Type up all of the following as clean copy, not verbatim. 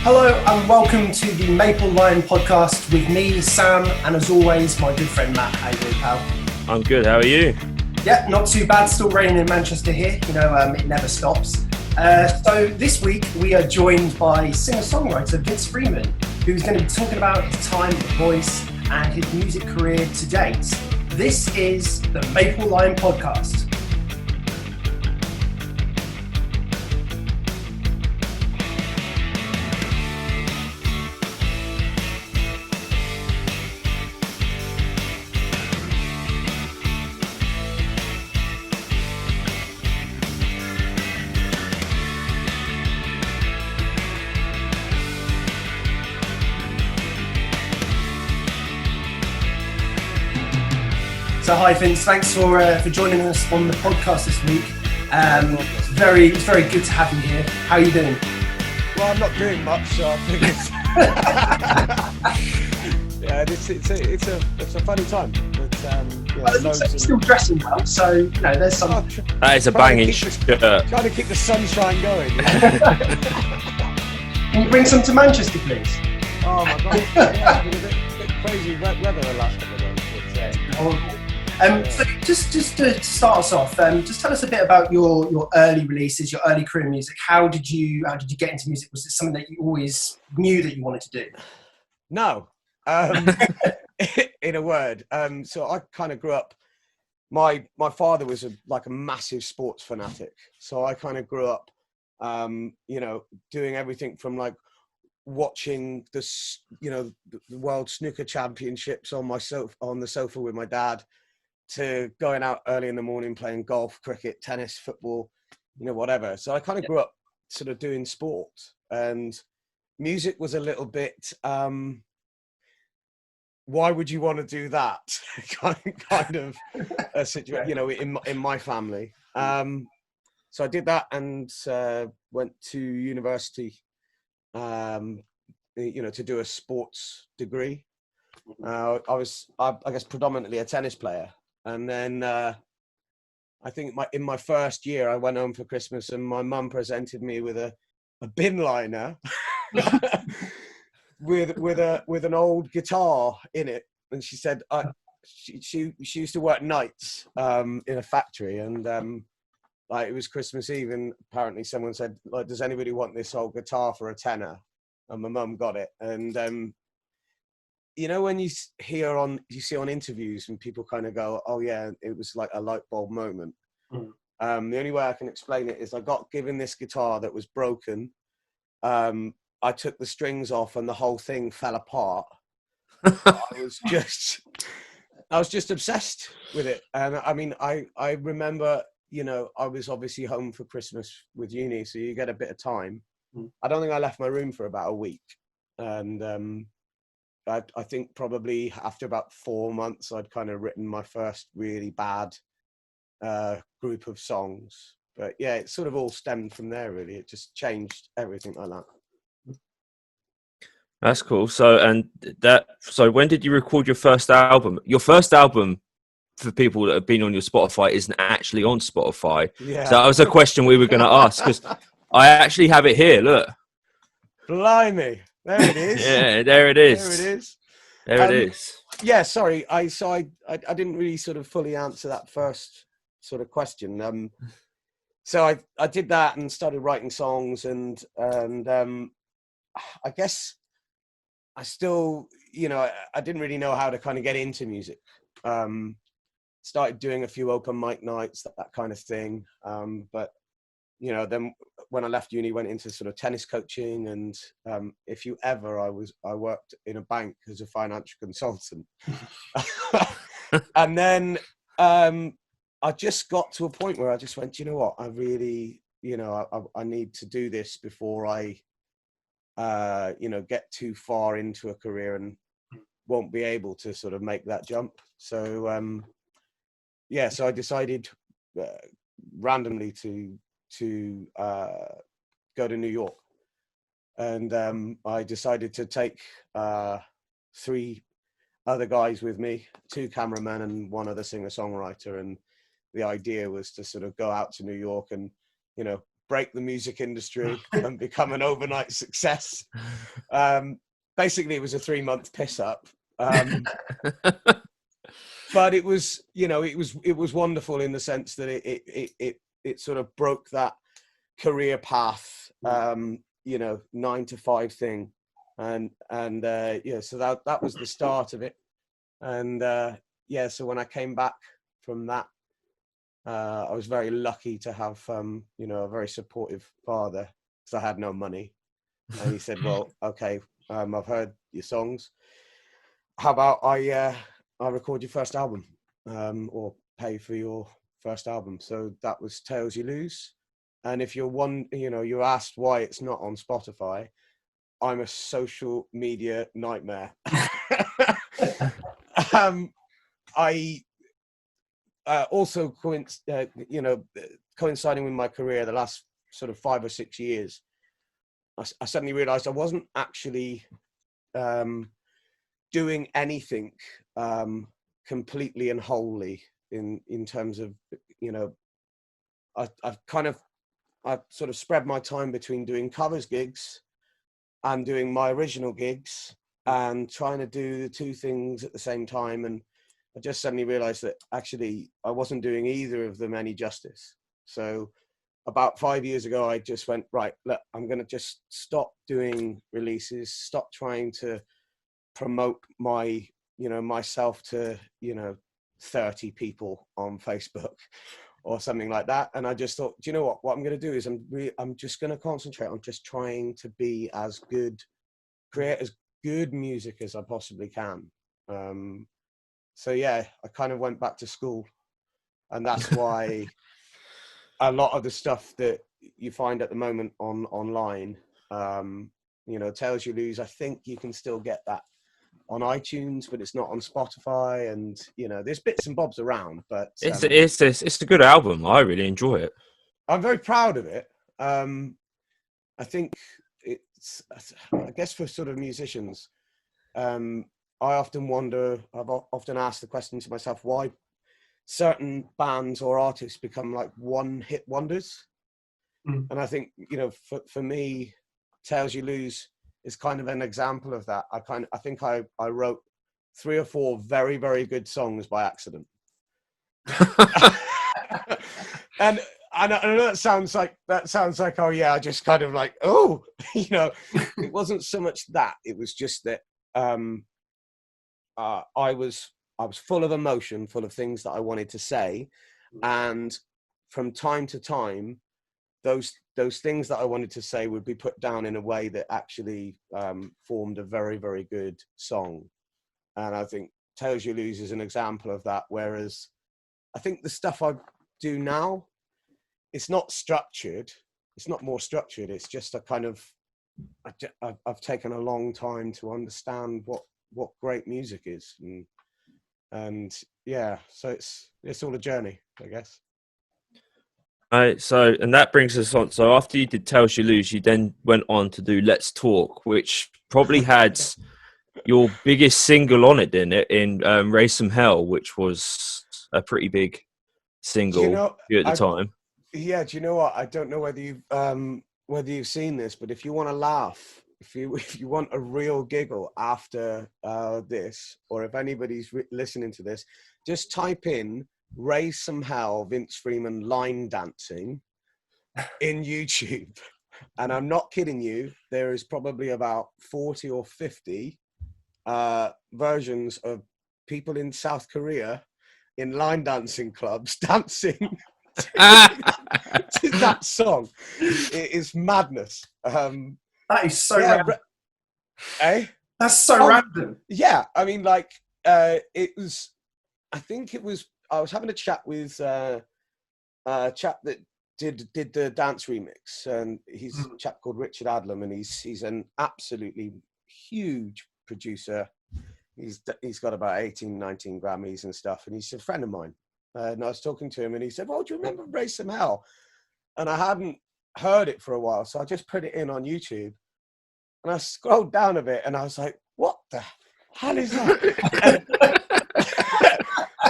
Hello and welcome to the Maple Lion podcast with me, Sam, and as always, my good friend Matt. How you doing, pal? I'm good, how are you? Yeah, not too bad. Still raining in Manchester here. It never stops. So this week we are joined by singer-songwriter Vince Freeman, who's going to be talking about his time at The Voice and his music career to date. This is the Maple Lion podcast. So hi Vince, thanks for joining us on the podcast this week. It's very good to have you here. How are you doing? Well, I'm not doing much, so I think it's a funny time. But Well, it looks like you're still dressing well, so there's some. That is a banging shirt. Trying to keep the sunshine going. Can you bring some to Manchester, please? Oh my God! Yeah, it's been a bit crazy weather the last couple of days. Horrible. So just to start us off, just tell us a bit about your early releases, your early career music. How did you get into music? Was it something that you always knew that you wanted to do? No, in a word. So I kind of grew up. My father was a massive sports fanatic. So I kind of grew up, doing everything from watching the World Snooker Championships on the sofa with my dad, to going out early in the morning playing golf, cricket, tennis, football, whatever. So I kind of grew up sort of doing sport, and music was a little bit, why would you want to do that? kind of a situation, in my family. So I did that and went to university, to do a sports degree. I was, I guess, predominantly a tennis player. And then I think in my first year, I went home for Christmas and my mum presented me with a bin liner with an old guitar in it. And she said, she used to work nights in a factory, and it was Christmas Eve, and apparently someone said, does anybody want this old guitar for a tenner? And my mum got it. And when you see on interviews and people kind of go, oh yeah, it was like a light bulb moment. The only way I can explain it is I got given this guitar that was broken. I took the strings off and the whole thing fell apart. I was just obsessed with it. And I mean, I remember, I was obviously home for Christmas with uni, so you get a bit of time. I don't think I left my room for about a week. And I think probably after about 4 months, I'd kind of written my first really bad group of songs. But yeah, it sort of all stemmed from there, really. It just changed everything like that. That's cool. So when did you record your first album? Your first album, for people that have been on your Spotify, isn't actually on Spotify. Yeah. So that was a question we were going to ask, because I actually have it here. Look. Blimey. There it is. Yeah, there it is. There it is. There it is. Yeah, sorry. I didn't really sort of fully answer that first sort of question. So I did that and started writing songs, and I guess I still, I didn't really know how to kind of get into music. Started doing a few open mic nights, that kind of thing. But then when I left uni, went into sort of tennis coaching, and I worked in a bank as a financial consultant. And then I just got to a point where I just went, you know what, I really, I need to do this before I, get too far into a career and won't be able to sort of make that jump. So, so I decided randomly to go to New York, and I decided to take 3 other guys with me, 2 cameramen and 1 other singer-songwriter, and the idea was to sort of go out to New York and break the music industry and become an overnight success. Basically, it was a 3-month piss up. But it was, you know, it was wonderful in the sense that it sort of broke that career path, you know, 9 to 5 thing, and yeah, so that was the start of it. And yeah, so when I came back from that, I was very lucky to have you know, a very supportive father, because I had no money, and he said, well, okay, I've heard your songs, how about I record your first album, or pay for your first album. So that was Tales You Lose. And if you're asked why it's not on Spotify, I'm a social media nightmare. I also you know, coinciding with my career, the last sort of 5 or 6 years, I suddenly realized I wasn't actually doing anything completely and wholly in terms of, you know, I've sort of spread my time between doing covers gigs and doing my original gigs, and trying to do the 2 things at the same time. And I just suddenly realized that actually I wasn't doing either of them any justice. So about 5 years ago, I just went, right, look, I'm going to just stop doing releases, stop trying to promote myself to, 30 people on Facebook or something like that. And I just thought, do you know what I'm going to do is I'm just going to concentrate on just trying to be create as good music as I possibly can. So yeah, I kind of went back to school, and that's why a lot of the stuff that you find at the moment online, Tales You Lose, I think you can still get that on iTunes, but it's not on Spotify, and there's bits and bobs around, but it's a good album. I really enjoy it. I'm very proud of it. I think I guess for sort of musicians, I often wonder, I've often asked the question to myself, why certain bands or artists become like one-hit wonders. And I think, for me, Tales You Lose is kind of an example of that. I think I wrote 3 or 4 very, very good songs by accident. and I know that sounds like, oh yeah, I just kind of like, it wasn't so much that. It was just that I was full of emotion, full of things that I wanted to say, and from time to time, those things that I wanted to say would be put down in a way that actually formed a very, very good song. And I think Tales You Lose is an example of that. Whereas I think the stuff I do now, it's not structured. It's not more structured. It's just a kind of, I've taken a long time to understand what great music is. And yeah, so it's all a journey, I guess. So, and that brings us on. So after you did Tales You Lose, you then went on to do Let's Talk, which probably had your biggest single on it, didn't it? In Raise Some Hell, which was a pretty big single at the time. Yeah, do you know what? I don't know whether you've seen this, but if you want to laugh, if you want a real giggle after this, or if anybody's listening to this, just type in Raise Some Hell Vince Freeman line dancing in YouTube. And I'm not kidding you, there is probably about 40 or 50 versions of people in South Korea in line dancing clubs dancing to that song. It is madness. That is so random. That's so random. Yeah, I mean, like, I was having a chat with a chap that did the dance remix, and he's a chap called Richard Adlam, and he's an absolutely huge producer. He's got about 18, 19 Grammys and stuff, and he's a friend of mine. And I was talking to him, and he said, "Well, do you remember Raise Some Hell?" And I hadn't heard it for a while, so I just put it in on YouTube, and I scrolled down a bit, and I was like, "What the hell is that?"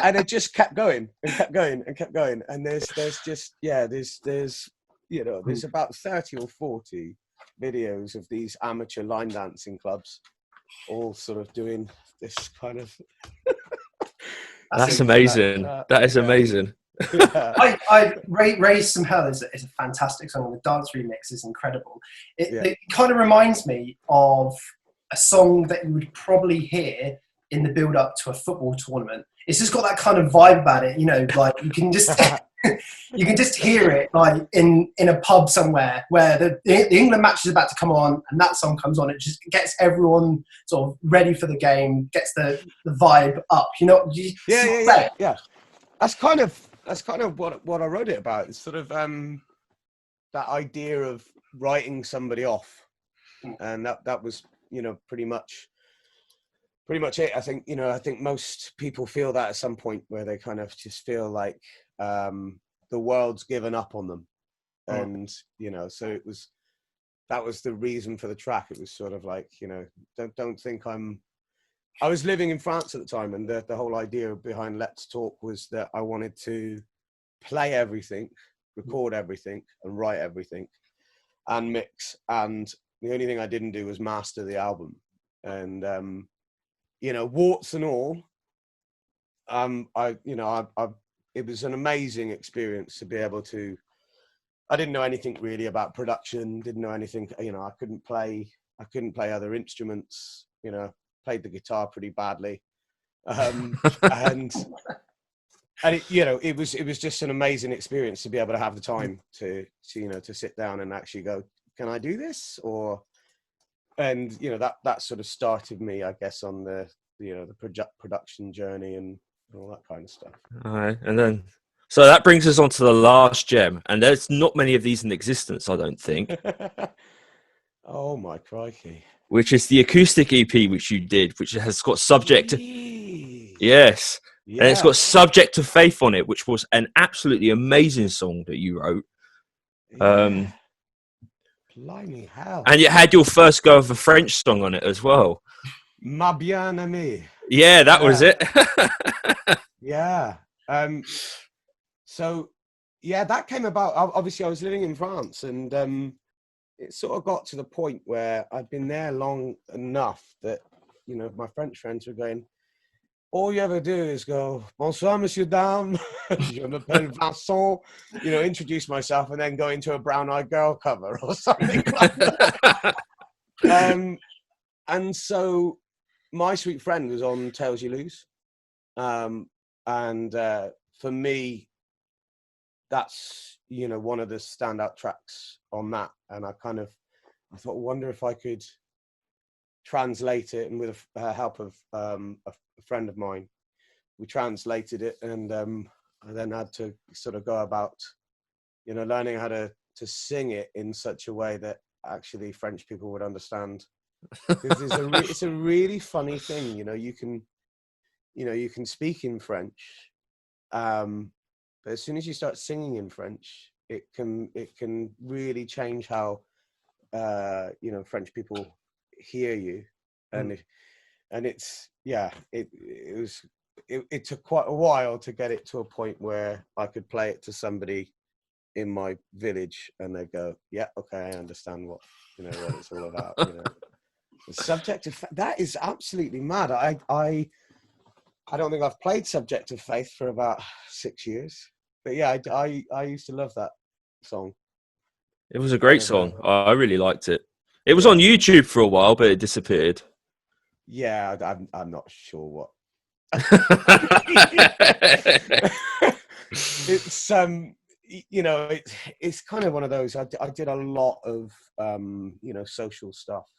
And it just kept going and kept going and kept going. And there's You know, there's about 30 or 40 videos of these amateur line dancing clubs all sort of doing this kind of That's things like amazing. That is yeah. amazing. Yeah. I Raise Some Hell is a fantastic song. The dance remix is incredible. It kind of reminds me of a song that you would probably hear in the build up to a football tournament. It's just got that kind of vibe about it, you know, like you can just you can just hear it like in a pub somewhere where the England match is about to come on and that song comes on. It just gets everyone sort of ready for the game, gets the vibe up, you know. Yeah. That's kind of what I wrote it about. It's sort of that idea of writing somebody off, and that was, you know, pretty much it. I think, you know, I think most people feel that at some point where they kind of just feel like the world's given up on them, and you know, so that was the reason for the track. It was sort of like, you know, don't think I was living in France at the time, and the whole idea behind Let's Talk was that I wanted to play everything, record everything, and write everything, and mix. And the only thing I didn't do was master the album. And you know, warts and all, it was an amazing experience to be able to. I didn't know anything really about production. Didn't know anything. You know, I couldn't play other instruments. You know, played the guitar pretty badly, and it, you know, it was just an amazing experience to be able to have the time to you know, to sit down and actually go, can I do this? And you know, that sort of started me, I guess, on the, you know, the production journey and all that kind of stuff. All right, and then so that brings us on to the last gem, and there's not many of these in existence, I don't think. Oh my crikey! Which is the acoustic EP which you did, which has got Subject to... Yes. Yeah. And it's got Subject to Faith on it, which was an absolutely amazing song that you wrote. Yeah. Blimey hell. And you had your first go of a French song on it as well. Ma bien-aimée. Yeah, that was it. Yeah. So, yeah, that came about. Obviously, I was living in France, and it sort of got to the point where I'd been there long enough that, you know, my French friends were going, all you ever do is go, bonsoir, monsieur, dame, je m'appelle Vincent, you know, introduce myself and then go into a Brown Eyed Girl cover or something like that. And so My Sweet Friend was on Tails You Lose. For me, that's, you know, one of the standout tracks on that. And I thought, wonder if I could translate it, and with the help of a friend of mine, we translated it, and I then had to sort of go about, you know, learning how to sing it in such a way that actually French people would understand. It's a really funny thing, you know. You can speak in French, but as soon as you start singing in French, it can really change how you know, French people hear you, and it took quite a while to get it to a point where I could play it to somebody in my village and they go, yeah, okay, I understand what it's all about. You know, the Subject of that is absolutely mad. I don't think I've played Subject of Faith for about 6 years, but yeah, I used to love that song. It was a great song. I really liked it. It was on YouTube for a while, but it disappeared. Yeah, I'm not sure what. It's you know, it's kind of one of those. I did a lot of you know, social stuff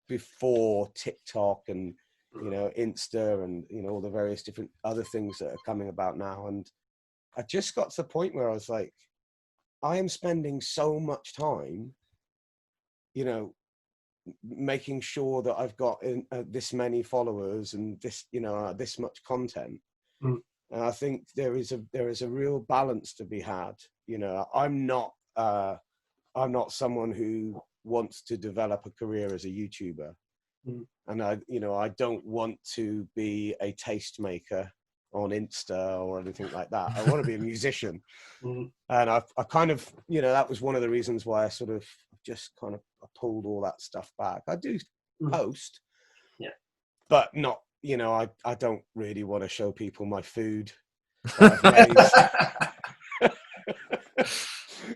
before TikTok and, you know, Insta and, you know, all the various different other things that are coming about now. And I just got to the point where I was like, I am spending so much time, you know, making sure that I've got this many followers and this, you know, this much content. And I think there is a real balance to be had. You know, I'm not someone who wants to develop a career as a YouTuber, and I don't want to be a tastemaker on Insta or anything like that. I want to be a musician. Mm. And I kind of, that was one of the reasons why I sort of just kind of pulled all that stuff back. I do post, but not, I don't really want to show people my food that I've made.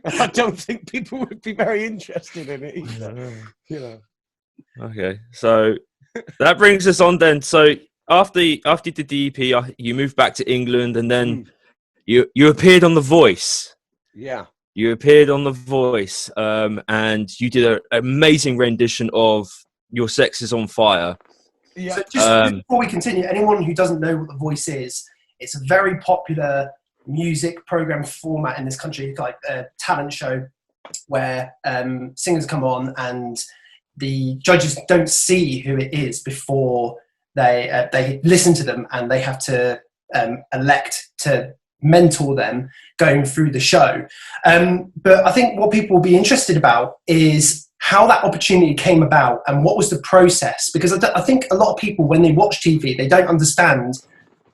I don't think people would be very interested in it either. Okay, so that brings us on then. So after you did the EP, you moved back to England, and then you appeared on The Voice. Yeah. You appeared on The Voice, and you did an amazing rendition of Your Sex Is on Fire. Yeah. So just before we continue, anyone who doesn't know what The Voice is, it's a very popular music program format in this country, like a talent show where singers come on and the judges don't see who it is before they listen to them, and they have to elect to mentor them going through the show. But I think what people will be interested about is how that opportunity came about and what was the process, because I think a lot of people, when they watch TV, they don't understand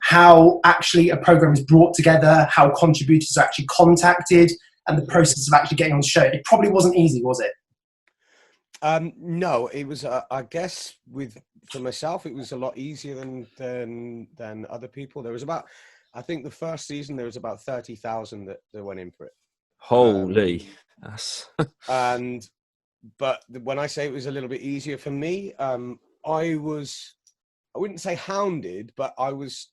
how actually a program is brought together, how contributors are actually contacted, and the process of actually getting on the show. It probably wasn't easy, was it? No, it was. I guess for myself, it was a lot easier than other people. There was I think the first season there was about 30,000 that went in for it. Holy, but when I say it was a little bit easier for me, I wouldn't say hounded, but I was.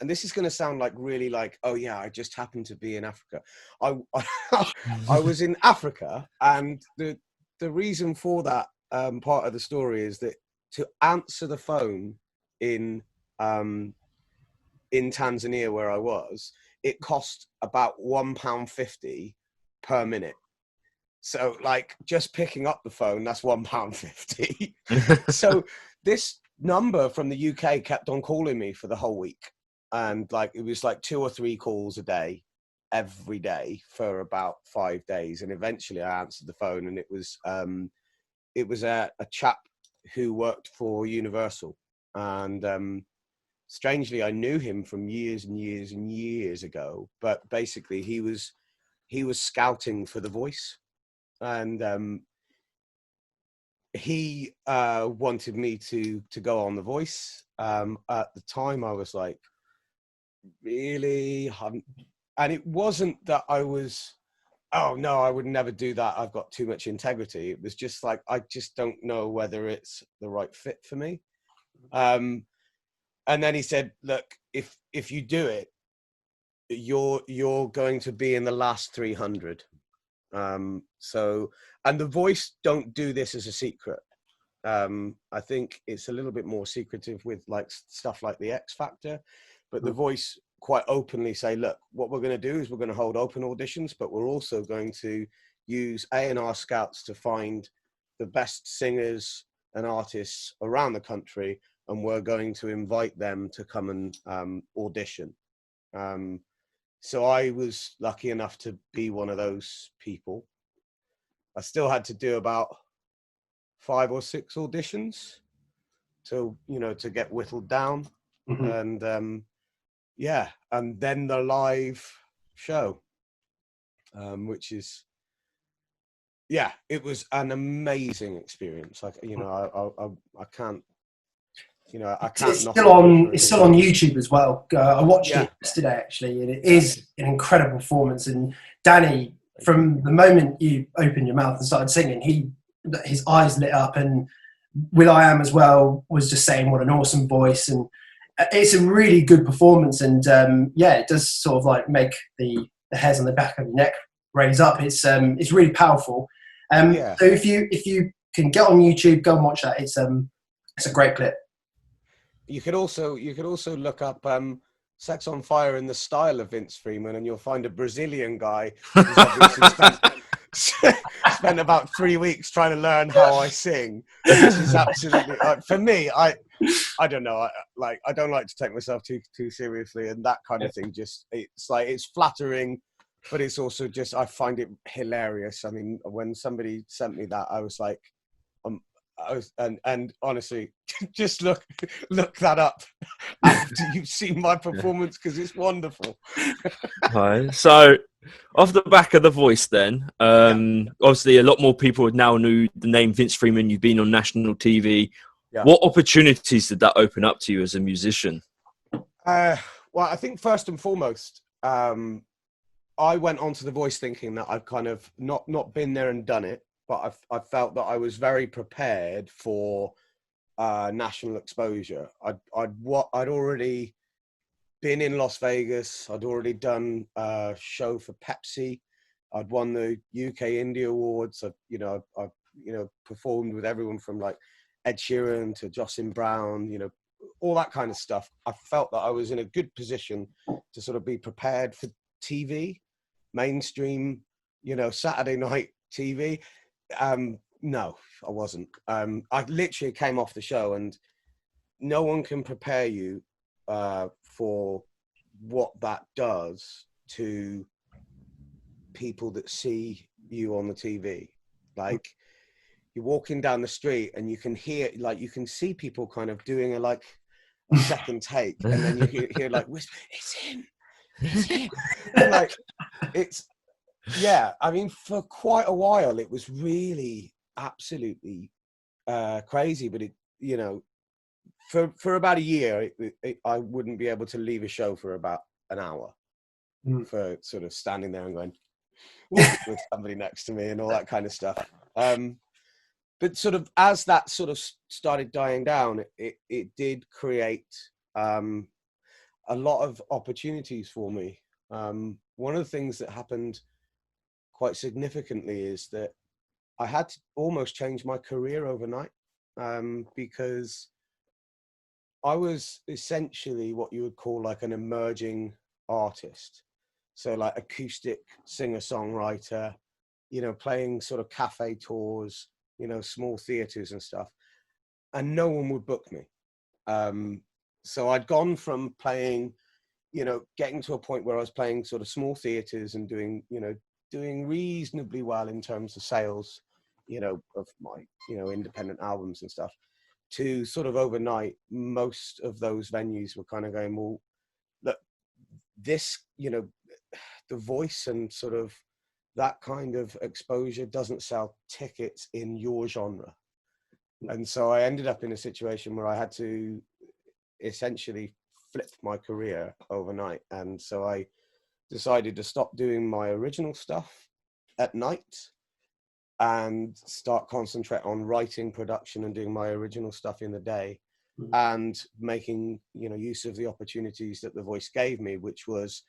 And this is going to sound like really like, oh yeah, I just happened to be in Africa. I was in Africa, and the reason for that part of the story is that to answer the phone in Tanzania, where I was, it cost about £1.50 per minute. So like just picking up the phone, that's £1.50. So this number from the UK kept on calling me for the whole week. And like, it was like 2 or 3 calls a day, every day for about 5 days. And eventually I answered the phone, and it was a chap who worked for Universal. And strangely, I knew him from years and years and years ago, but basically he was scouting for The Voice. And he wanted me to go on The Voice. At the time I was like, really? And it wasn't that I was, oh no, I would never do that, I've got too much integrity. It was just like, I just don't know whether it's the right fit for me. And then he said, look, if you do it, you're going to be in the last 300. So, and The Voice don't do this as a secret. I think it's a little bit more secretive with like stuff like the X Factor, but The Voice quite openly say, look, what we're going to do is we're going to hold open auditions, but we're also going to use A&R scouts to find the best singers and artists around the country, and we're going to invite them to come and audition. So I was lucky enough to be one of those people. I still had to do about 5 or 6 auditions to get whittled down. Mm-hmm. And and then the live show, which is, it was an amazing experience. Like, I can't. It's still on YouTube as well. I watched it yesterday actually, and it is an incredible performance. And Danny, from the moment you opened your mouth and started singing, his eyes lit up, and will.i.am as well was just saying what an awesome voice, and it's a really good performance. And it does sort of like make the hairs on the back of your neck raise up. It's really powerful. So if you can get on YouTube, go and watch that. It's a great clip. You could also look up Sex on Fire in the style of Vince Freeman, and you'll find a Brazilian guy who's obviously spent about 3 weeks trying to learn how I sing, which is absolutely for me. I don't know. I don't like to take myself too seriously, and that kind of thing. Just it's flattering, but it's also just I find it hilarious. I mean, when somebody sent me that, I was like, and honestly, just look that up after you've seen my performance, because it's wonderful. Right. So, off the back of The Voice, then, obviously, a lot more people now knew the name Vince Freeman. You've been on national TV. Yeah. What opportunities did that open up to you as a musician? Well, I think first and foremost, I went onto The Voice thinking that I've kind of not been there and done it, but I felt that I was very prepared for national exposure. I'd already been in Las Vegas. I'd already done a show for Pepsi. I'd won the UK Indie Awards. I've performed with everyone from like Ed Sheeran to Jocelyn Brown, all that kind of stuff. I felt that I was in a good position to sort of be prepared for TV, mainstream, Saturday night TV. No, I wasn't. I literally came off the show, and no one can prepare you for what that does to people that see you on the TV. Like, you're walking down the street and you can hear, like, you can see people kind of doing a second take, and then you hear like whisper, "It's him, it's him." And like, it's, yeah, I mean, for quite a while it was really absolutely crazy, but it, for about a year, I wouldn't be able to leave a show for about an hour for sort of standing there and going with somebody next to me and all that kind of stuff. But sort of as that sort of started dying down, it did create a lot of opportunities for me. One of the things that happened quite significantly is that I had to almost change my career overnight, because I was essentially what you would call like an emerging artist. So like acoustic singer-songwriter, playing sort of cafe tours, small theaters and stuff. And no one would book me. So I'd gone from playing, getting to a point where I was playing sort of small theaters and doing reasonably well in terms of sales, of my, independent albums and stuff, to sort of overnight, most of those venues were kind of going, well, look, this, The Voice and sort of that kind of exposure doesn't sell tickets in your genre. And so I ended up in a situation where I had to essentially flip my career overnight. And so I decided to stop doing my original stuff at night and start concentrate on writing, production, and doing my original stuff in the day, and making use of the opportunities that The Voice gave me, which was,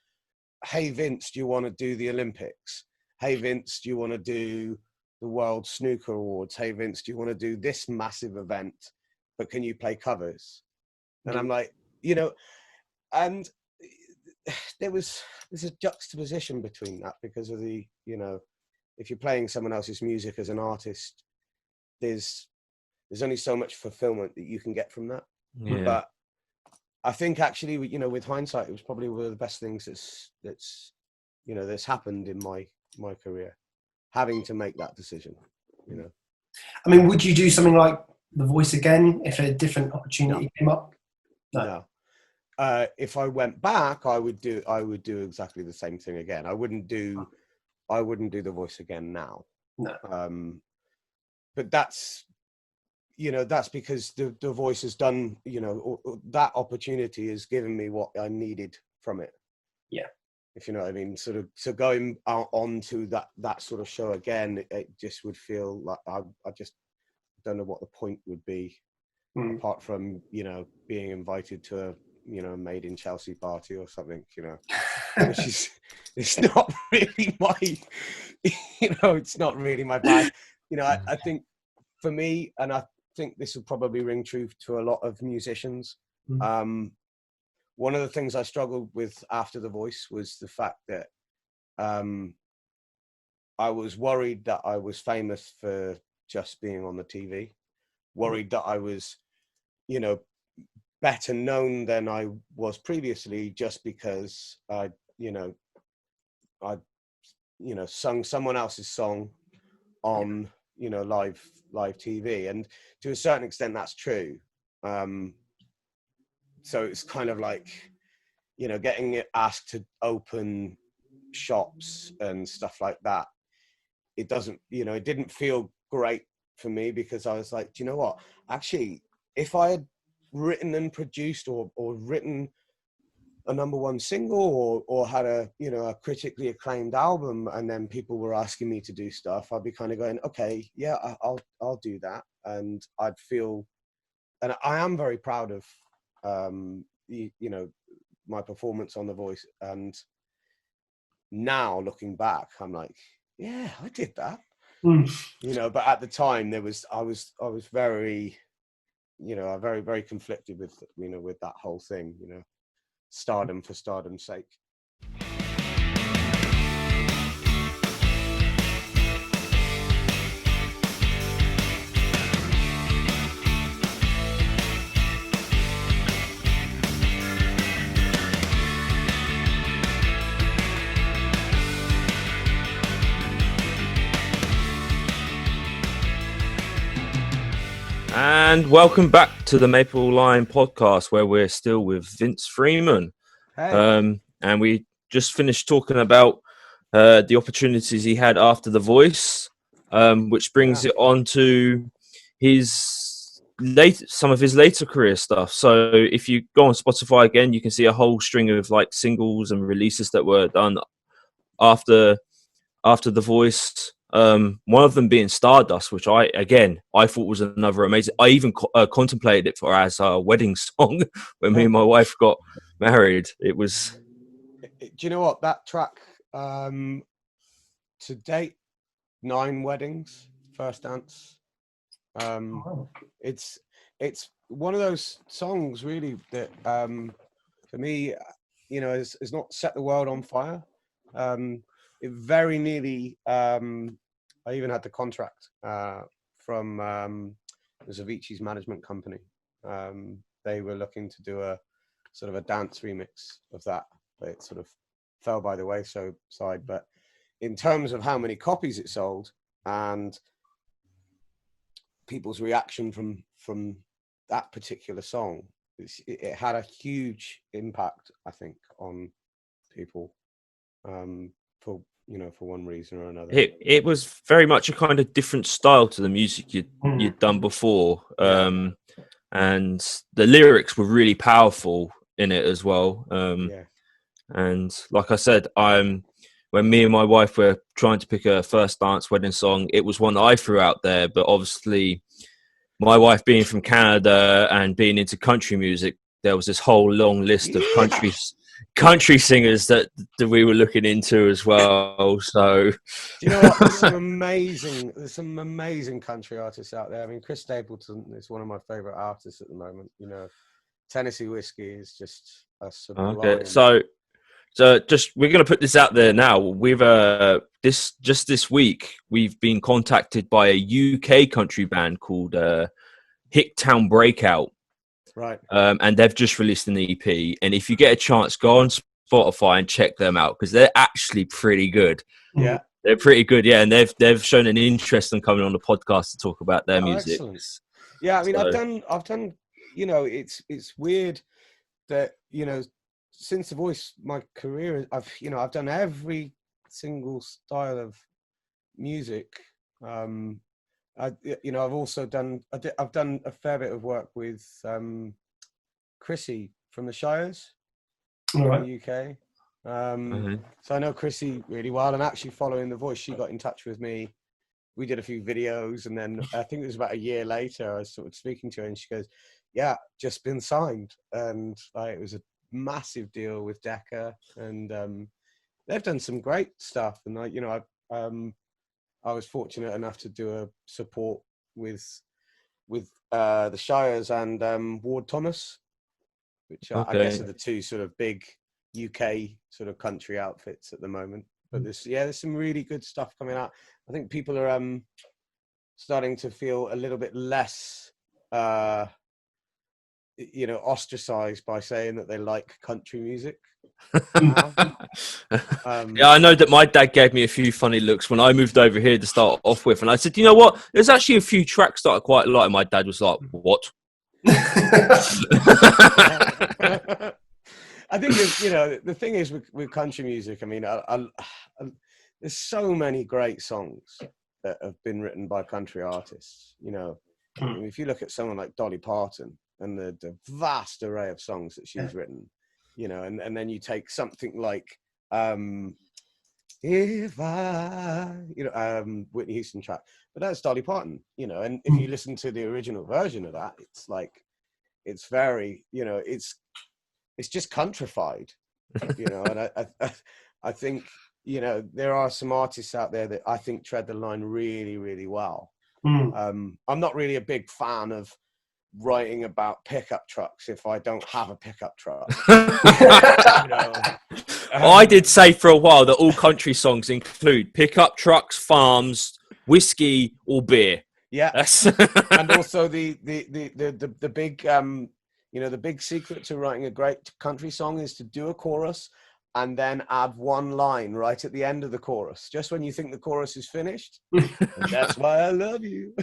hey Vince, do you want to do the Olympics? Hey Vince, do you want to do the World Snooker Awards? Hey Vince, do you want to do this massive event, but can you play covers? And I'm like, and there's a juxtaposition between that, because of the, if you're playing someone else's music as an artist, there's only so much fulfillment that you can get from that. Yeah. But I think actually, with hindsight, it was probably one of the best things that's happened in my career, having to make that decision. I mean, would you do something like The Voice again if a different opportunity came up? No. If I went back, I would do exactly the same thing again. I wouldn't do The Voice again now. No. But that's because the Voice has done, that opportunity has given me what I needed from it. Yeah. If you know what I mean. Sort of, so going on to that sort of show again, it just would feel like I just don't know what the point would be, apart from, being invited to a, made in Chelsea party or something, which is, it's not really my, it's not really my bag. I think for me, and I think this will probably ring true to a lot of musicians. One of the things I struggled with after The Voice was the fact that I was worried that I was famous for just being on the TV, worried that I was, better known than I was previously, just because I sung someone else's song on live TV, and to a certain extent that's true. So it's kind of like, getting it asked to open shops and stuff like that. It doesn't, it didn't feel great for me, because I was like, do you know what? Actually, if I had written and produced or written a #1 single or had a critically acclaimed album, and then people were asking me to do stuff, I'd be kind of going, okay, yeah, I'll do that. And I'd feel, and I am very proud of, my performance on The Voice. And now looking back, I'm like, yeah, I did that. But at the time I was very, very, very conflicted with, with that whole thing, stardom for stardom's sake. And welcome back to the Maple Line podcast, where we're still with Vince Freeman. Hey. And we just finished talking about the opportunities he had after The Voice, which brings it on to some of his later career stuff. So if you go on Spotify again, you can see a whole string of like singles and releases that were done after The Voice. One of them being Stardust, which I thought was another amazing. I even contemplated it as a wedding song when me and my wife got married. It was. Do you know what, that track, to date, 9 weddings, first dance. It's one of those songs really that, for me, has not set the world on fire. It very nearly, I even had the contract from Avicii's management company. They were looking to do a sort of a dance remix of that, but it sort of fell by the wayside. But in terms of how many copies it sold and people's reaction from that particular song, it had a huge impact, I think, on people, for one reason or another. It was very much a kind of different style to the music you'd done before, and the lyrics were really powerful in it as well. And like I said, when me and my wife were trying to pick a first dance wedding song, it was one that I threw out there. But obviously, my wife being from Canada and being into country music, there was this whole long list of country singers that we were looking into as well. So, do you know what? There's some amazing country artists out there. I mean, Chris Stapleton is one of my favorite artists at the moment. Tennessee Whiskey is just a sublime. Okay, so just we're going to put this out there now. We've this week we've been contacted by a UK country band called Hicktown Breakout. Right. And they've just released an EP. And if you get a chance, go on Spotify and check them out, because they're actually pretty good. Yeah. They're pretty good, yeah. And they've shown an interest in coming on the podcast to talk about their music. Excellent. Yeah, I mean, I've done. It's weird that since The Voice, my career, I've done every single style of music. I've also done a fair bit of work with Chrissy from the Shires in the UK. So I know Chrissy really well, and actually following The Voice, she got in touch with me. We did a few videos, and then I think it was about a year later, I was sort of speaking to her, and she goes, yeah, just been signed. And it was a massive deal with Decca, and they've done some great stuff. And I was fortunate enough to do a support with the Shires and Ward Thomas, which I guess are the two sort of big UK sort of country outfits at the moment. But there's some really good stuff coming out. I think people are starting to feel a little bit less ostracized by saying that they like country music. Yeah, I know that my dad gave me a few funny looks when I moved over here to start off with, and I said, you know what? There's actually a few tracks that I quite like. And my dad was like, "What?" I think the thing is with country music. I mean, there's so many great songs that have been written by country artists. I mean, if you look at someone like Dolly Parton and the vast array of songs that she's written, and then you take something like If I, Whitney Houston track, but that's Dolly Parton, and if you listen to the original version of that, it's like, it's very, it's just countrified, and I think, there are some artists out there that I think tread the line really, really well. I'm not really a big fan of writing about pickup trucks if I don't have a pickup truck. I did say for a while that all country songs include pickup trucks, farms, whiskey, or beer. Yeah, and also the big the big secret to writing a great country song is to do a chorus and then add one line right at the end of the chorus, just when you think the chorus is finished. And that's why I love you.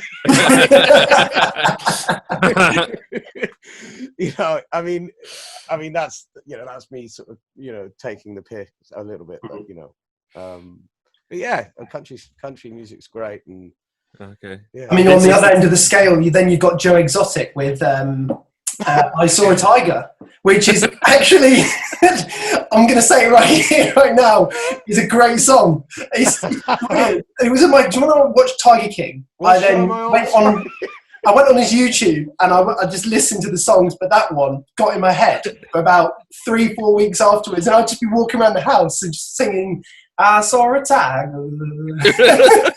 I mean that's that's me sort of taking the piss a little bit, but but yeah, country music's great. And okay, yeah. I mean, on the other end of the scale, you've got Joe Exotic with I Saw a Tiger, which is actually, I'm going to say it right here, right now, is a great song. It's brilliant. It was in my, do you want to watch Tiger King? I went on his YouTube and I just listened to the songs, but that one got in my head for about 3-4 weeks afterwards, and I'd just be walking around the house and just singing, I saw a tiger, and the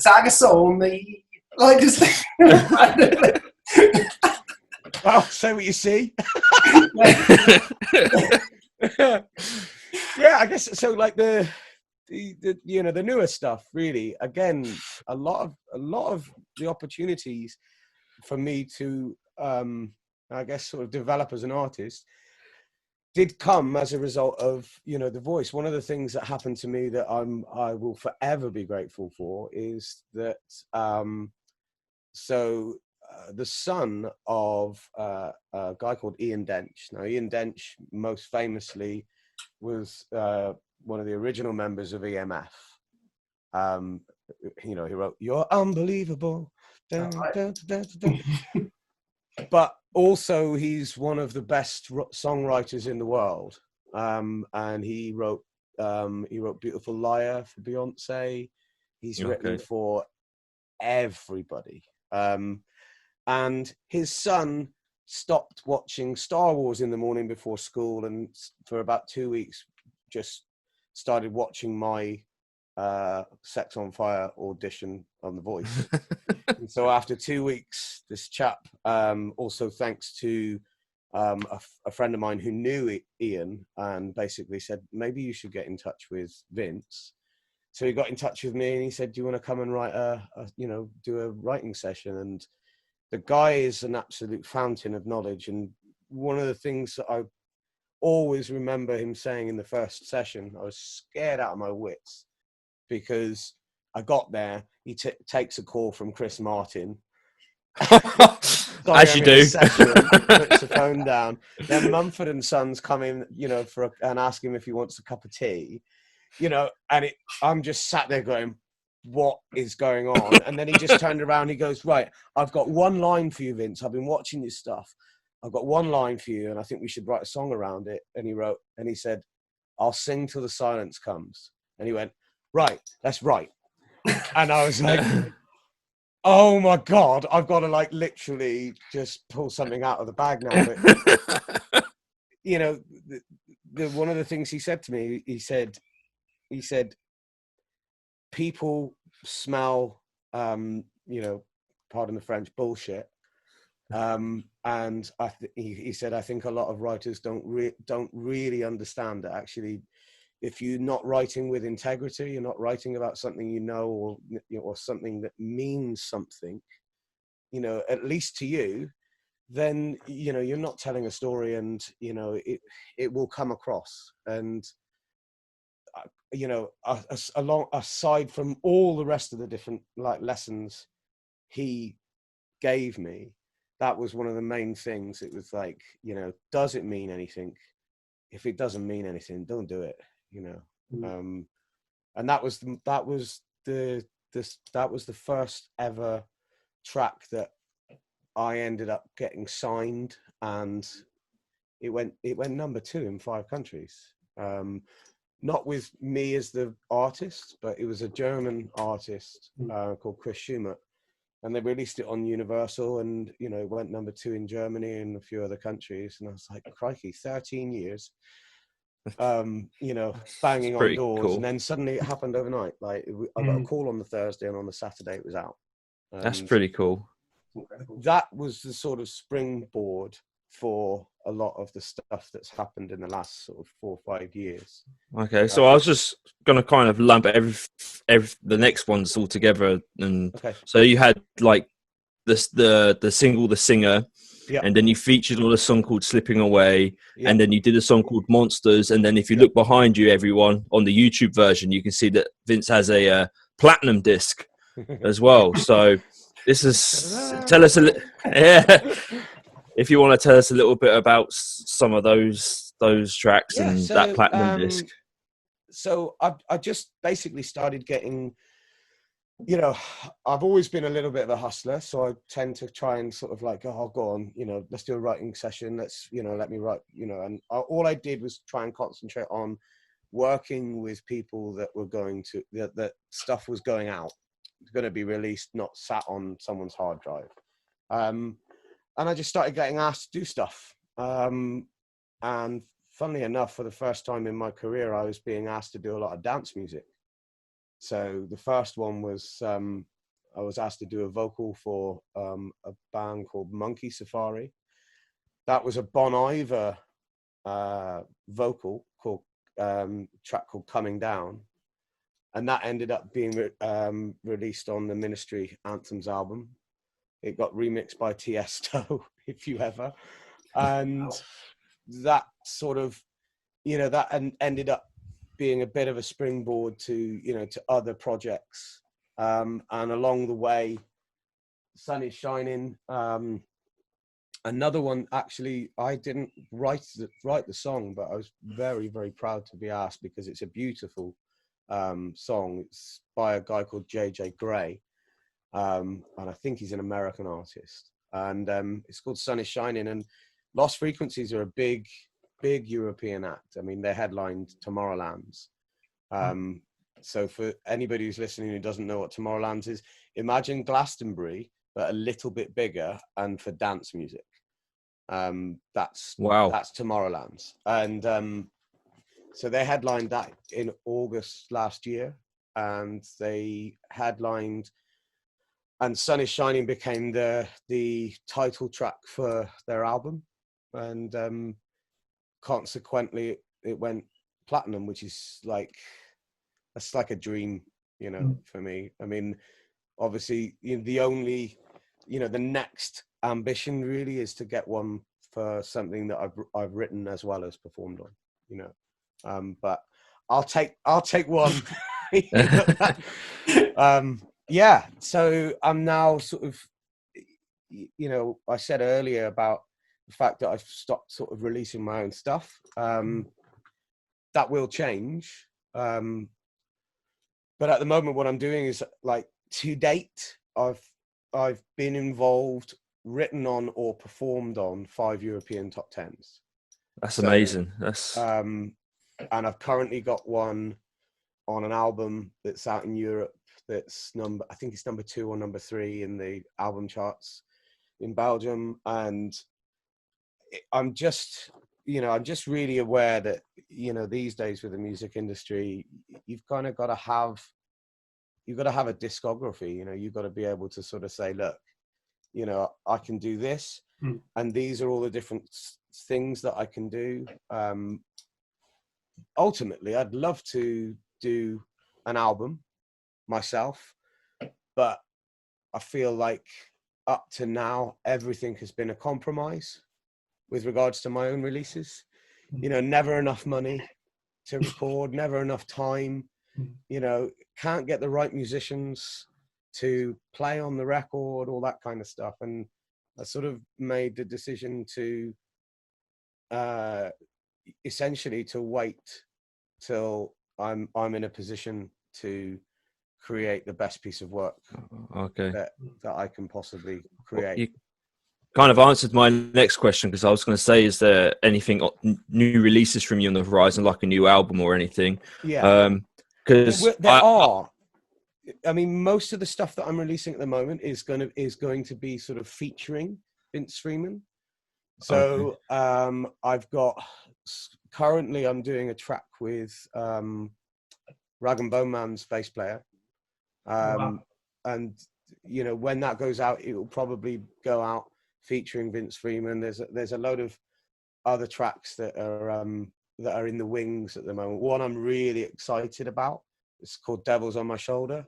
tiger saw me. Like, just well, say what you see. Yeah, I guess so. Like the newer stuff, really. Again, a lot of the opportunities for me to, I guess, sort of develop as an artist did come as a result of The Voice. One of the things that happened to me that I will forever be grateful for is that the son of a guy called Ian Dench. Now, Ian Dench most famously was one of the original members of EMF. He wrote "You're Unbelievable," dun, dun, dun, dun, dun. But also he's one of the best songwriters in the world. And he wrote "Beautiful Liar" for Beyonce. He's written for everybody. And his son stopped watching Star Wars in the morning before school, and for about 2 weeks just started watching my Sex on Fire audition on The Voice. And so after 2 weeks, this chap, also thanks to a friend of mine who knew Ian, and basically said, maybe you should get in touch with Vince. So he got in touch with me and he said, do you want to come and write do a writing session? And the guy is an absolute fountain of knowledge. And one of the things that I always remember him saying in the first session, I was scared out of my wits, because I got there, he takes a call from Chris Martin. As you do. Session, puts the phone down. Then Mumford & Sons come in, and ask him if he wants a cup of tea, and I'm just sat there going, what is going on? And then he just turned around, he goes, right, I've got one line for you, Vince. I've been watching your stuff. I've got one line for you, and I think we should write a song around it. And he said, I'll sing till the silence comes. And he went, right, that's right. And I was like, oh my God, I've got to literally just pull something out of the bag now. But, one of the things he said to me, he said, people smell, pardon the French, bullshit. And he said, I think a lot of writers don't really understand that actually, if you're not writing with integrity, you're not writing about something or something that means something, at least to you, then you're not telling a story, and it will come across. And aside from all the rest of the different like lessons he gave me, that was one of the main things. It was like, does it mean anything? If it doesn't mean anything, don't do it. And that was the first ever track that I ended up getting signed, and it went number 2 in 5 countries. Not with me as the artist, but it was a German artist called Chris Schubert, and they released it on Universal, and it went number 2 in Germany and a few other countries. And I was like, crikey, 13 years, banging on doors, cool. and then suddenly it happened overnight. Like I got a call on the Thursday, and on the Saturday it was out. And that's pretty cool. that was the sort of springboard for a lot of the stuff that's happened in the last sort of 4 or 5 years. Okay, so I was just gonna kind of lump the next ones all together, and so you had like the single "The Singer," and then you featured on a song called "Slipping Away," and then you did a song called "Monsters," and then if you look behind you, everyone on the YouTube version, you can see that Vince has a platinum disc as well. So this is tell us if you want to tell us a little bit about some of those tracks that platinum disc. So I just basically started getting, I've always been a little bit of a hustler, so I tend to try and sort of like, oh, go on, let's do a writing session. Let's, let me write, and all I did was try and concentrate on working with people that were going to, that stuff was going out, going to be released, not sat on someone's hard drive. And I just started getting asked to do stuff. And funnily enough, for the first time in my career, I was being asked to do a lot of dance music. So the first one was, I was asked to do a vocal for a band called Monkey Safari. That was a Bon Iver vocal called track called Coming Down. And that ended up being released on the Ministry Anthems album. It got remixed by Tiesto, if you ever. And that sort of, that ended up being a bit of a springboard to, to other projects. And along the way, Sun is Shining. Another one, actually, I didn't write the song, but I was very, very proud to be asked because it's a beautiful song. It's by a guy called J.J. Gray. And I think he's an American artist, and it's called Sun is Shining. And Lost Frequencies are a big European act. I mean, they headlined Tomorrowland's. So for anybody who's listening who doesn't know what Tomorrowland's is, imagine Glastonbury but a little bit bigger and for dance music. That's Tomorrowland's. And so they headlined that in August last year, and they headlined, and Sun is Shining became the title track for their album, and consequently it went platinum, which is like, that's like a dream, for me. I mean, obviously the only, the next ambition really is to get one for something that I've written as well as performed on, but I'll take one. Yeah, so I'm now sort of, I said earlier about the fact that I've stopped sort of releasing my own stuff. That will change. But at the moment, what I'm doing is, like, to date, I've been involved, written on or performed on 5 European top 10s. That's amazing. And I've currently got one on an album that's out in Europe. That's I think it's number 2 or number 3 in the album charts in Belgium. And I'm just really aware that, these days with the music industry, you've kind of got to have a discography. You've got to be able to sort of say, look, I can do this, and these are all the different things that I can do. Ultimately, I'd love to do an album myself, but I feel like up to now, everything has been a compromise with regards to my own releases. You know, never enough money to record, never enough time. You know, can't get the right musicians to play on the record, all that kind of stuff. And I sort of made the decision to essentially to wait till I'm in a position to create the best piece of work that I can possibly create. You kind of answered my next question, because I was going to say, is there anything new releases from you on the horizon, like a new album or anything? Yeah, because there are. I mean, most of the stuff that I'm releasing at the moment is going to be sort of featuring Vince Freeman. So I've got, currently I'm doing a track with Rag and Bone Man's bass player. And, you know, when that goes out, it will probably go out featuring Vince Freeman. There's a load of other tracks that are in the wings at the moment. One I'm really excited about, it's called Devils on My Shoulder.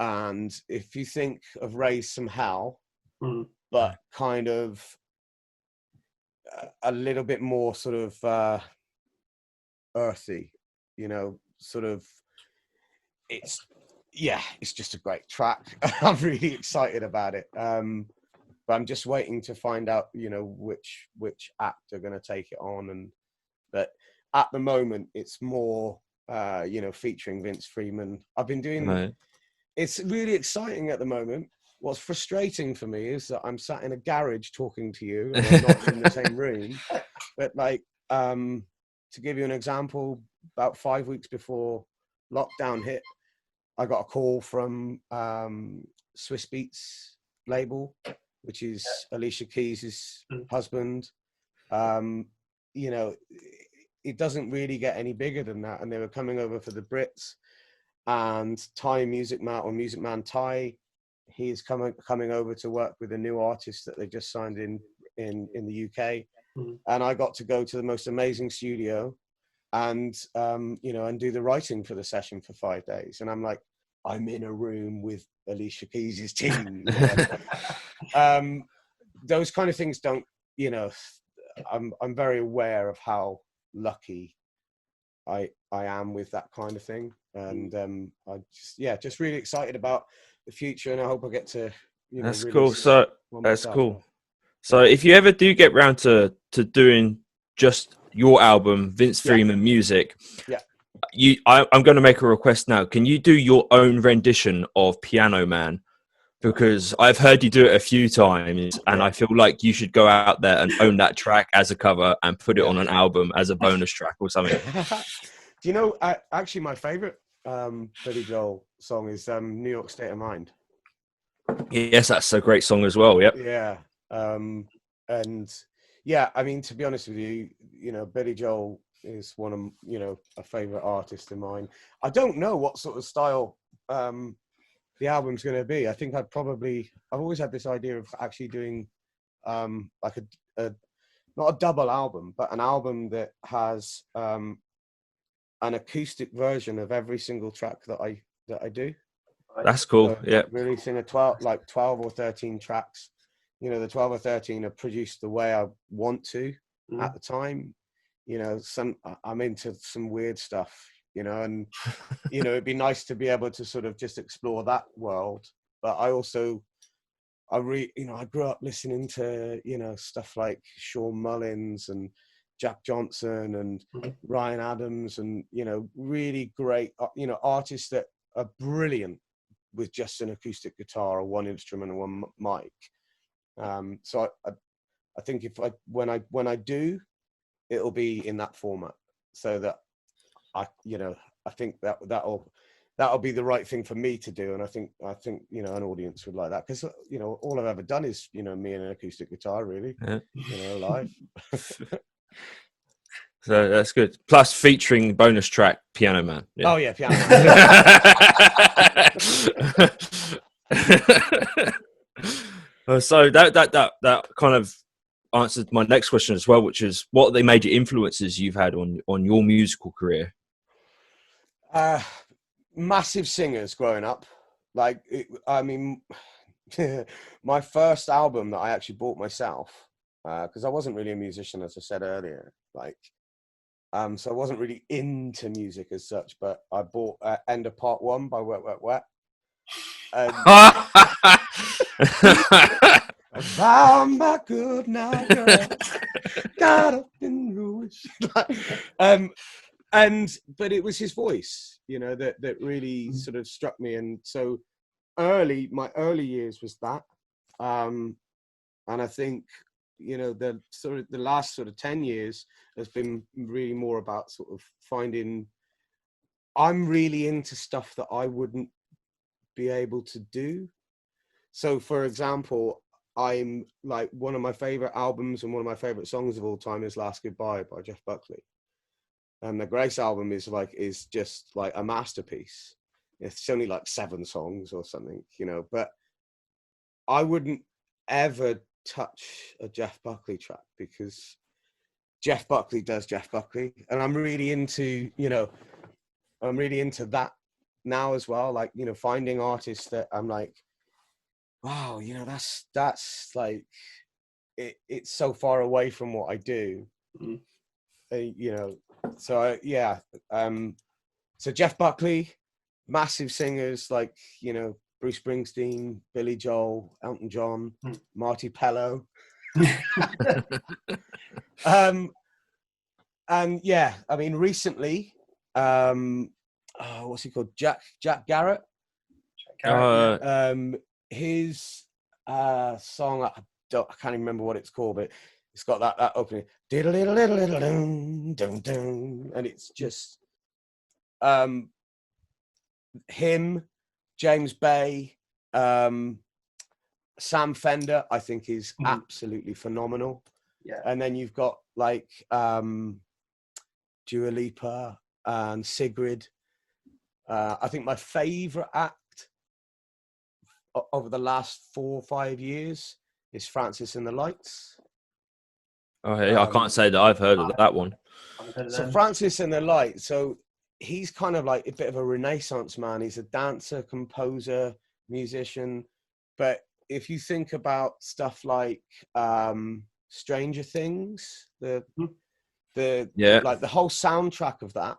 And if you think of Raise Some Hell, but kind of a little bit more sort of earthy, you know, sort of, it's just a great track. I'm really excited about it. But I'm just waiting to find out, you know, which act are going to take it on. But at the moment, it's more, you know, featuring Vince Freeman. I've been doing. It's really exciting at the moment. What's frustrating for me is that I'm sat in a garage talking to you, and I'm not in the same room. But like, to give you an example, about 5 weeks before lockdown hit, I got a call from Swiss Beats label, which is Alicia Keys' husband. You know, it doesn't really get any bigger than that. And they were coming over for the Brits. And Thai Music Man Thai, he is coming over to work with a new artist that they just signed in the UK. And I got to go to the most amazing studio and you know, and do the writing for the session for 5 days. And I'm like, I'm in a room with Alicia Keys' team. You know? Those kind of things don't, you know, I'm very aware of how lucky I am with that kind of thing. And I just really excited about the future, and I hope I get to, you know, that's cool. So that's cool. So Yeah. if you ever do get round to doing just your album, Vince Freeman music, I'm going to make a request now. Can you do your own rendition of Piano Man? Because I've heard you do it a few times, and I feel like you should go out there and own that track as a cover and put it on an album as a bonus track or something. Do you know, actually my favorite Billy Joel song is New York State of Mind. Yes, that's a great song as well. Yep. Yeah. And yeah, I mean, to be honest with you, you know, Billy Joel is one of, you know, a favorite artist of mine. I don't know what sort of style the album's going to be. I think I've always had this idea of actually doing like a not a double album, but an album that has an acoustic version of every single track that I do. That's cool. So yeah. Releasing 12 or 13 tracks. You know, the 12 or 13 are produced the way I want to at the time. You know, I'm into some weird stuff, you know, and, you know, it'd be nice to be able to sort of just explore that world. But I grew up listening to, you know, stuff like Sean Mullins and Jack Johnson and Ryan Adams and, you know, really great, you know, artists that are brilliant with just an acoustic guitar or one instrument and one mic. So I think when I do, it'll be in that format, so that I think that'll be the right thing for me to do. And I think, you know, an audience would like that, because, you know, all I've ever done is, you know, me and an acoustic guitar, really, you know, live. So that's good. Plus featuring bonus track Piano Man. Yeah. Oh yeah, Piano Man. So that kind of answered my next question as well, which is, what are the major influences you've had on your musical career? Massive singers growing up. Like, I mean, my first album that I actually bought myself, because I wasn't really a musician, as I said earlier, like, so I wasn't really into music as such, but I bought End of Part 1 by Wet Wet Wet. And about my good now, girl, got up in ruin. But it was his voice, you know, that really sort of struck me. And so my early years was that. And I think, you know, the last sort of 10 years has been really more about sort of finding, I'm really into stuff that I wouldn't be able to do. So for example, I'm like, one of my favorite albums and one of my favorite songs of all time is Last Goodbye by Jeff Buckley. And the Grace album is just like a masterpiece. It's only like 7 songs or something, you know, but I wouldn't ever touch a Jeff Buckley track because Jeff Buckley does Jeff Buckley. And I'm really into that now as well. Like, you know, finding artists that I'm like, wow, you know, that's like, it's so far away from what I do. You know, so yeah. So Jeff Buckley, massive singers like, you know, Bruce Springsteen, Billy Joel, Elton John, Marty Pellow. And yeah, I mean, recently, what's he called? Jack Garrett. His song, I can't even remember what it's called, but it's got that opening, and it's just him, James Bay, Sam Fender, I think is absolutely phenomenal. Yeah. And then you've got like Dua Lipa and Sigrid. I think my favorite act over the last 4 or 5 years is Francis and the Lights. Oh, yeah, I can't say that I've heard of that one. So Francis and the Lights, so he's kind of like a bit of a Renaissance man. He's a dancer, composer, musician. But if you think about stuff like Stranger Things, like the whole soundtrack of that,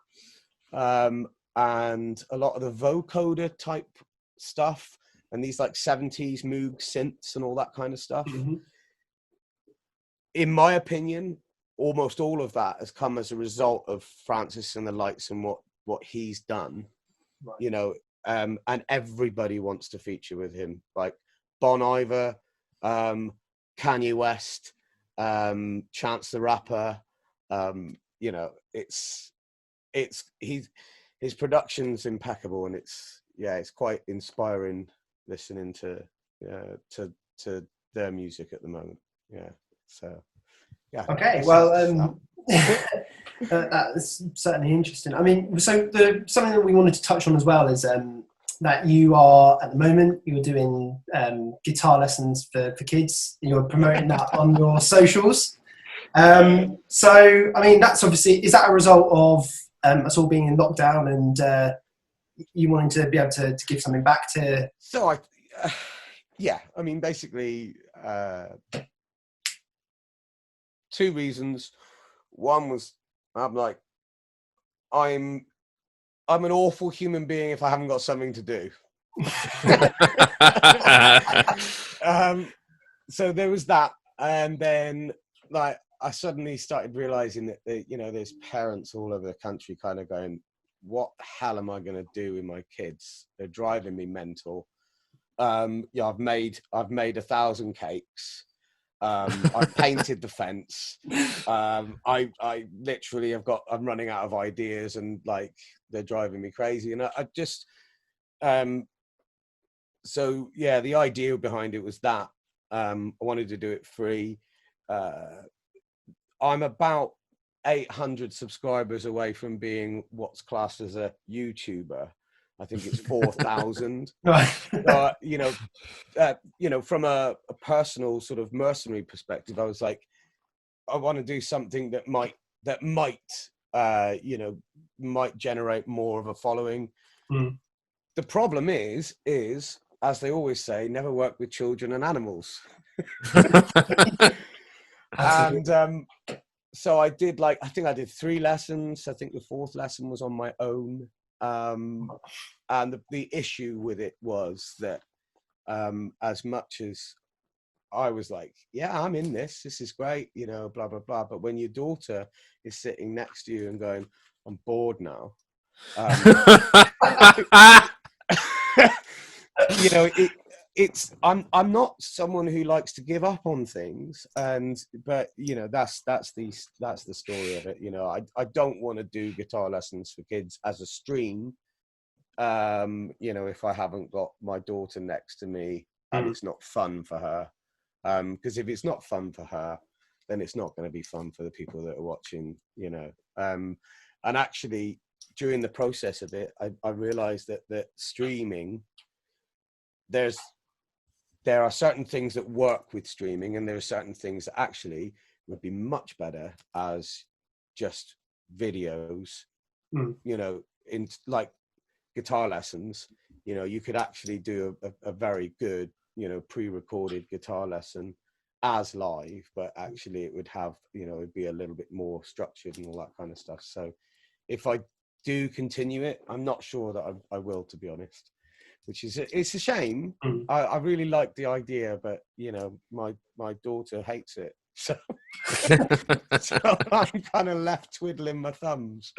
and a lot of the vocoder type stuff, and these like 70s Moog synths and all that kind of stuff. In my opinion, almost all of that has come as a result of Francis and the Lights and what he's done. Right. You know, and everybody wants to feature with him, like Bon Iver, Kanye West, Chance the Rapper. You know, his production's impeccable, and it's quite inspiring listening to their music at the moment. Yeah. So, yeah. Okay. Well, that's certainly interesting. I mean, so something that we wanted to touch on as well is that you are at the moment you're doing guitar lessons for kids. You're promoting that on your socials. So, I mean, that's obviously, is that a result of us all being in lockdown and you wanting to be able to give something back to? So I mean, basically, 2 reasons. One was I'm an awful human being if I haven't got something to do. So there was that, and then like I suddenly started realizing that you know, there's parents all over the country kind of going, what the hell am I going to do with my kids? They're driving me mental. Yeah, I've made 1,000 cakes. I've painted the fence. I literally I'm running out of ideas, and like they're driving me crazy. And I just, so yeah, the idea behind it was that I wanted to do it free. I'm about 800 subscribers away from being what's classed as a YouTuber. I think it's 4,000. You know, from a personal sort of mercenary perspective, I was like, I want to do something that might generate more of a following. The problem is as they always say, never work with children and animals. Absolutely. And so I did I think I did 3 lessons. I think the 4th lesson was on my own. And the issue with it was that as much as I was like, yeah, I'm in this. This is great, you know, blah, blah, blah. But when your daughter is sitting next to you and going, I'm bored now. You know, I'm not someone who likes to give up on things, but you know, that's the story of it. You know, I don't want to do guitar lessons for kids as a stream. You know, if I haven't got my daughter next to me and it's not fun for her. Because if it's not fun for her, then it's not going to be fun for the people that are watching, you know. And actually, during the process of it, I realized that streaming, there are certain things that work with streaming, and there are certain things that actually would be much better as just videos, you know, in like guitar lessons. You know, you could actually do a very good, you know, pre-recorded guitar lesson as live, but actually it would have, you know, it'd be a little bit more structured and all that kind of stuff. So if I do continue it, I'm not sure that I will, to be honest, which is, it's a shame. I really like the idea, but you know, my daughter hates it. So, so I'm kind of left twiddling my thumbs.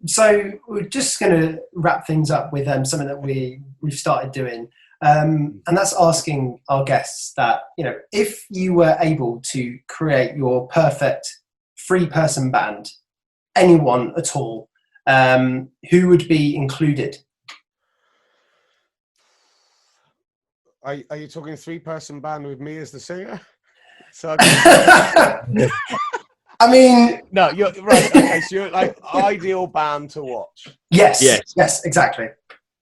So we're just going to wrap things up with something that we've started doing, and that's asking our guests that, you know, if you were able to create your perfect 3-person band, anyone at all, who would be included? Are you talking 3-person band with me as the singer? So I mean, no, you're right. Okay, so you're like ideal band to watch. Yes, exactly.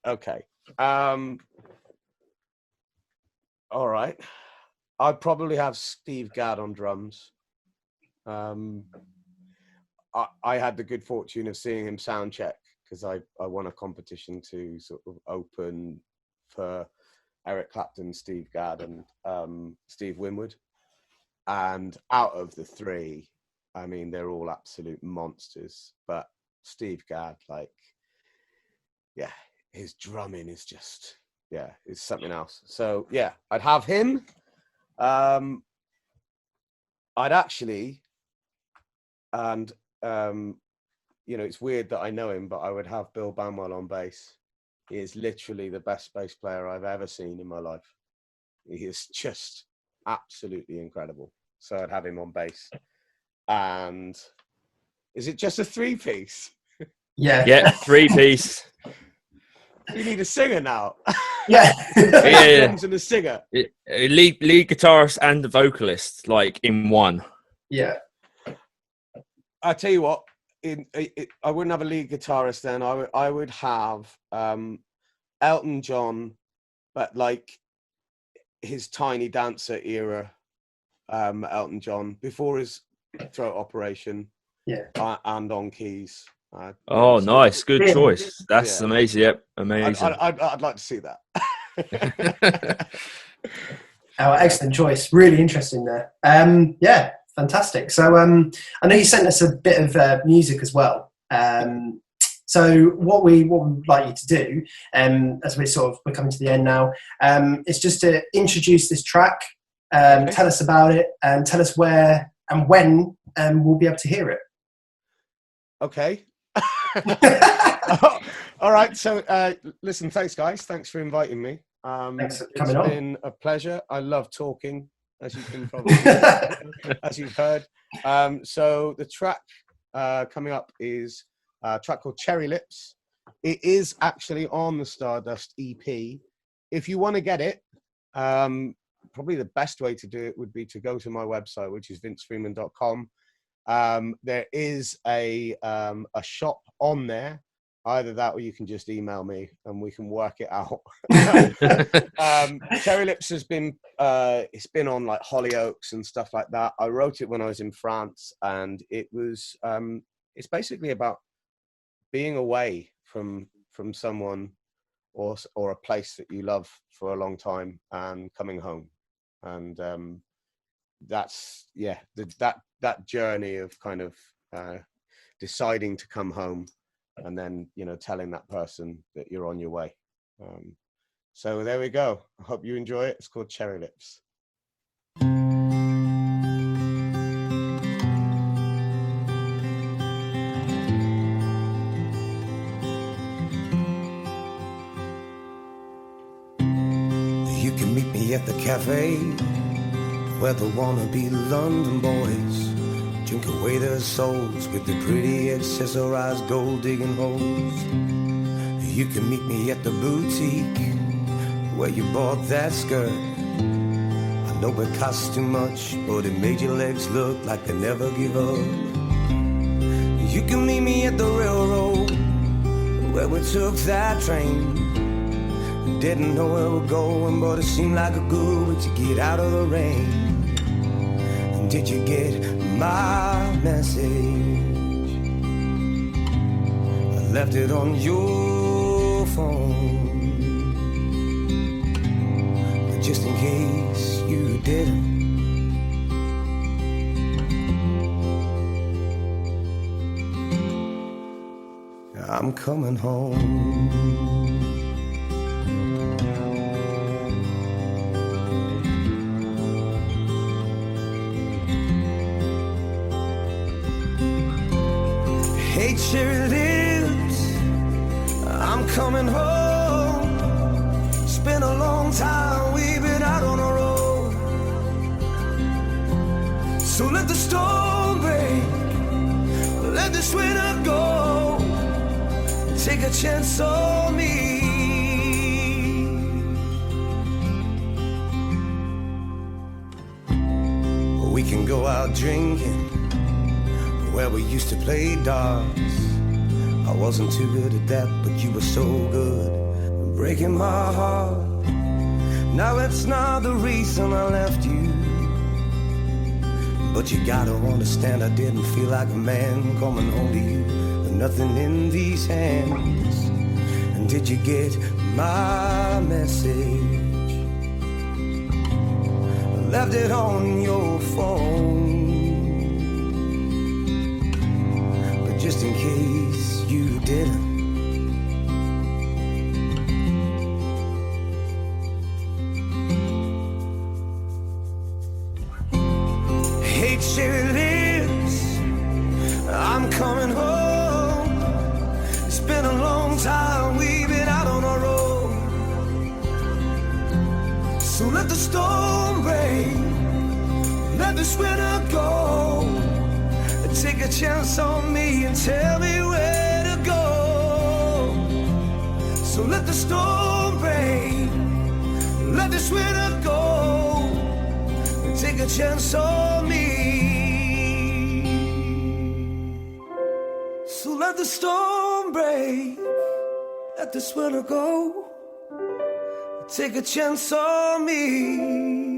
Okay. All right. I'd probably have Steve Gadd on drums. I had the good fortune of seeing him sound check because I won a competition to sort of open for Eric Clapton, Steve Gadd, and Steve Winwood. And out of the 3, I mean, they're all absolute monsters. But Steve Gadd, like, yeah, his drumming is just, yeah, it's something else. So yeah, I'd have him. I'd actually, and you know, it's weird that I know him, but I would have Bill Banwell on bass. He is literally the best bass player I've ever seen in my life. He is just absolutely incredible. So I'd have him on bass. And is it just a 3-piece? Yeah. Yeah, 3-piece. We need a singer now. Yeah. Drums and a singer. Lead guitarist and the vocalist, like in one. Yeah. I tell you what, I wouldn't have a lead guitarist then. I would have Elton John, but like his Tiny Dancer era, Elton John before his throat operation. Yeah. And on keys. Oh, so, nice, good yeah. choice. That's Yeah. amazing. Yep, amazing. I'd like to see that. Oh, excellent choice. Really interesting there. Yeah, fantastic. So I know you sent us a bit of music as well. So what we would like you to do, as we're coming to the end now, is just to introduce this track, tell us about it, and tell us where and when we'll be able to hear it. Okay. All right. So listen, thanks guys. Thanks for inviting me. Thanks for coming on. It's been a pleasure. I love talking, as you can probably as you've heard. So the track coming up is a track called Cherry Lips. It is actually on the Stardust EP. If you want to get it, probably the best way to do it would be to go to my website, which is vincefreeman.com. There is a shop on there. Either that or you can just email me and we can work it out. Cherry Lips has been it's been on like Hollyoaks and stuff like that. I wrote it when I was in France, and it was it's basically about being away from someone or a place that you love for a long time and coming home. And that's that journey of kind of deciding to come home, and then telling that person that you're on your way. So there we go. I hope you enjoy it. It's called Cherry Lips. You can meet me at the cafe where the wannabe London boys drink away their souls with the pretty accessorized gold digging holes. You can meet me at the boutique where you bought that skirt. I know it cost too much, but it made your legs look like they never give up. You can meet me at the railroad where we took that train. Didn't know where we're going, but it seemed like a good way to get out of the rain. And did you get my message? I left it on your phone, but just in case you didn't, I'm coming home. Hey, cherry lips, I'm coming home. It's been a long time we've been out on the road. So let the storm break, let this winter go. Take a chance on me. We can go out drinking where we used to play darts. I wasn't too good at that, but you were so good at breaking my heart. Now it's not the reason I left you, but you gotta understand I didn't feel like a man coming home to you with nothing in these hands. And did you get my message? I left it on your phone, just in case you didn't. Hey, cherry lips, I'm coming home. It's been a long time we've been out on our road. So let the storm break, let this winter go. Take a chance on me and tell me where to go. So let the storm break, let this winter go. Take a chance on me. So let the storm break, let this winter go. Take a chance on me.